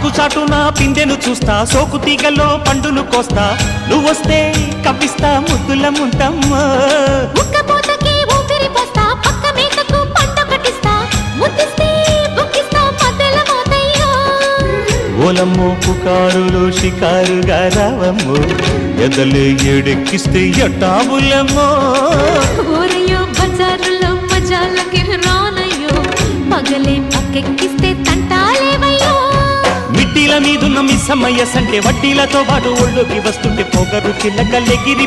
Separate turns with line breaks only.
ఆకు చాటున పిందెను చూస్తా, సోకు తీగల్లో పండును కోస్తా, నువ్వొస్తే కప్పిస్తా ముద్దుల ముంతమ్మా.
ఉక్కపోతకి ఊపిరి పోస్తా, పక్క మేకకు పంట కట్టిస్తా, ముద్దిస్తే బుక్కిస్తా మధ్యల మోతయ్యో.
ఓలమ్మో పుకారులు షికారుగా రావమ్మో, ఎదలే ఏడెక్కిస్తే ఎట్టాబులమ్మో.
ఊరయ్యో బజారులో మజాలకి రానయ్యో, పగలే పక్కెక్కిస్తే తంటాలేవయ్యో.
మిట్టిల మీదున్న మిస్సమ్మయ్య సంటే వడ్డీలతో పాటు ఒళ్ళోకి వస్తుంటే పొగరు చిల్లకల్లెగిరి